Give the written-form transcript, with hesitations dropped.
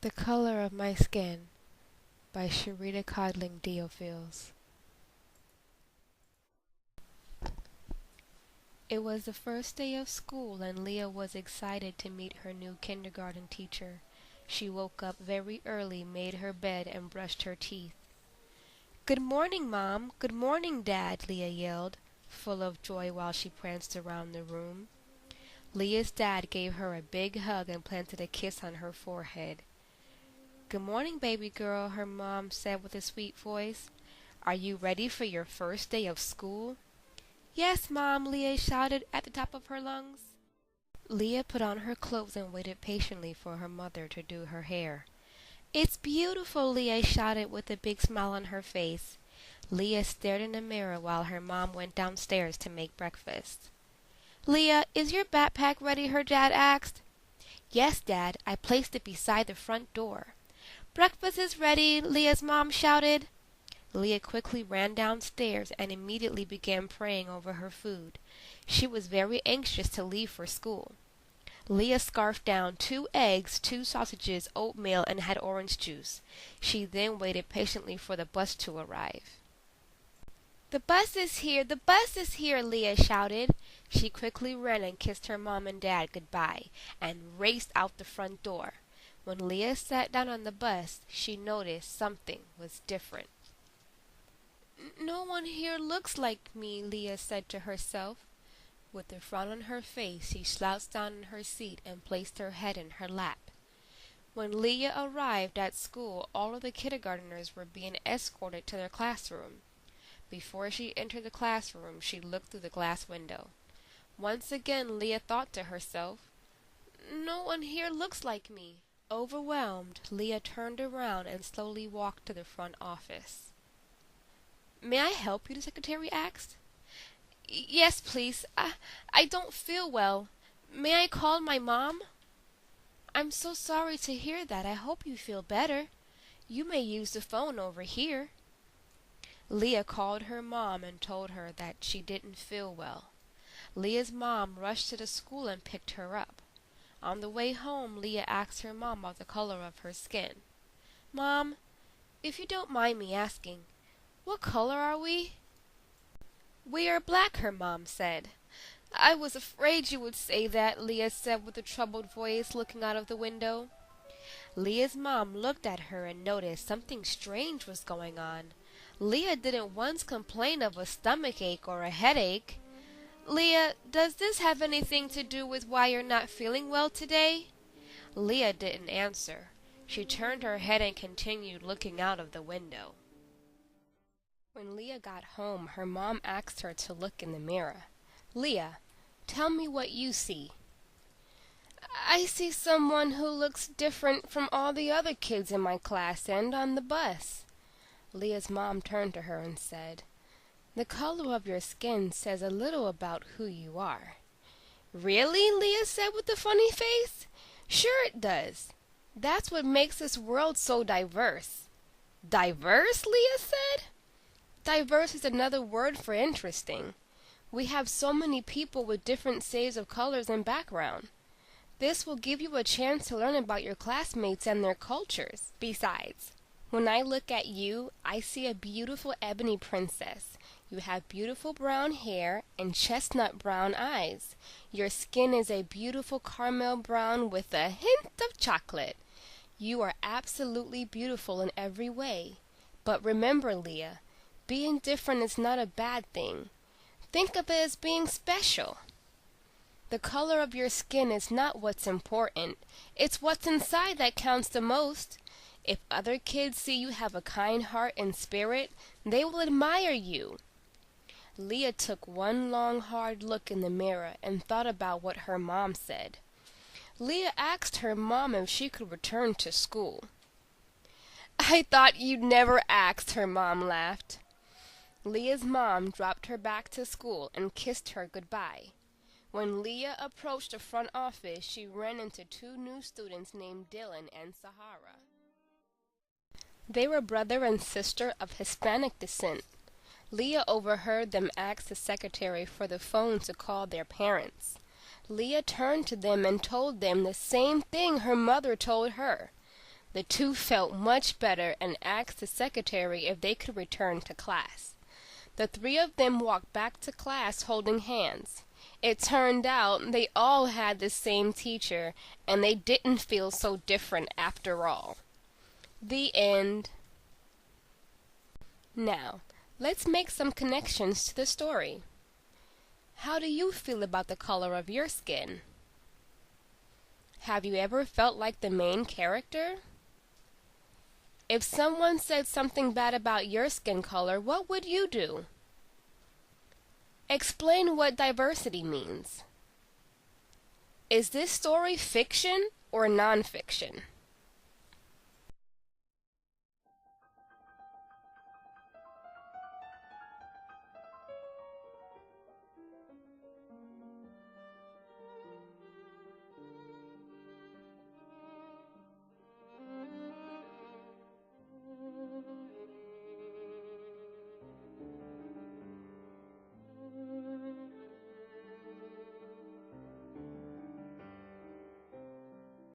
The Color of My Skin by Sharita Codling Theophils. It was the first day of school, and Leah was excited to meet her new kindergarten teacher. She woke up very early, made her bed, and brushed her teeth. "Good morning, Mom. Good morning, Dad," Leah yelled, full of joy while she pranced around the room. Leah's dad gave her a big hug and planted a kiss on her forehead. "Good morning, baby girl," her mom said with a sweet voice. "Are you ready for your first day of school?" "Yes, Mom," Leah shouted at the top of her lungs. Leah put on her clothes and waited patiently for her mother to do her hair. "It's beautiful," Leah shouted with a big smile on her face. Leah stared in the mirror while her mom went downstairs to make breakfast. "Leah, is your backpack ready?" her dad asked. "Yes, Dad. I placed it beside the front door." "Breakfast is ready," Leah's mom shouted. Leah quickly ran downstairs and immediately began praying over her food. She was very anxious to leave for school. Leah scarfed down 2 eggs, 2 sausages, oatmeal, and had orange juice. She then waited patiently for the bus to arrive. "The bus is here! The bus is here!" Leah shouted. She quickly ran and kissed her mom and dad goodbye and raced out the front door. When Leah sat down on the bus, she noticed something was different. "No one here looks like me," Leah said to herself. With a frown on her face, she slouched down in her seat and placed her head in her lap. When Leah arrived at school, all of the kindergartners were being escorted to their classroom. Before she entered the classroom, she looked through the glass window. Once again, Leah thought to herself, "No one here looks like me." Overwhelmed, Leah turned around and slowly walked to the front office. "May I help you?" the secretary asked. "Yes, please. I don't feel well. May I call my mom?" "I'm so sorry to hear that. I hope you feel better. You may use the phone over here." Leah called her mom and told her that she didn't feel well. Leah's mom rushed to the school and picked her up. On the way home, Leah asked her mom about the color of her skin. "Mom, if you don't mind me asking, what color are we?" "We are black," her mom said. "I was afraid you would say that," Leah said with a troubled voice, looking out of the window. Leah's mom looked at her and noticed something strange was going on. Leah didn't once complain of a stomach ache or a headache. "Leah, does this have anything to do with why you're not feeling well today?" Leah didn't answer. She turned her head and continued looking out of the window. When Leah got home, her mom asked her to look in the mirror. "Leah, tell me what you see." "I see someone who looks different from all the other kids in my class and on the bus." Leah's mom turned to her and said, "The color of your skin says a little about who you are." "Really?" Leah said with a funny face. "Sure it does. That's what makes this world so diverse." "Diverse?" Leah said. "Diverse is another word for interesting. We have so many people with different shades of colors and background. This will give you a chance to learn about your classmates and their cultures. Besides, when I look at you, I see a beautiful ebony princess. You have beautiful brown hair and chestnut brown eyes. Your skin is a beautiful caramel brown with a hint of chocolate. You are absolutely beautiful in every way. But remember, Leah, being different is not a bad thing. Think of it as being special. The color of your skin is not what's important. It's what's inside that counts the most. If other kids see you have a kind heart and spirit, they will admire you." Leah took one long hard look in the mirror and thought about what her mom said. Leah asked her mom if she could return to school. "I thought you'd never ask," her mom laughed. Leah's mom dropped her back to school and kissed her goodbye. When Leah approached the front office, she ran into 2 new students named Dylan and Sahara. They were brother and sister of Hispanic descent. Leah overheard them ask the secretary for the phone to call their parents. Leah turned to them and told them the same thing her mother told her. The two felt much better and asked the secretary if they could return to class. The three of them walked back to class holding hands. It turned out they all had the same teacher, and they didn't feel so different after all. The end. Now, let's make some connections to the story. How do you feel about the color of your skin? Have you ever felt like the main character? If someone said something bad about your skin color, what would you do? Explain what diversity means. Is this story fiction or nonfiction?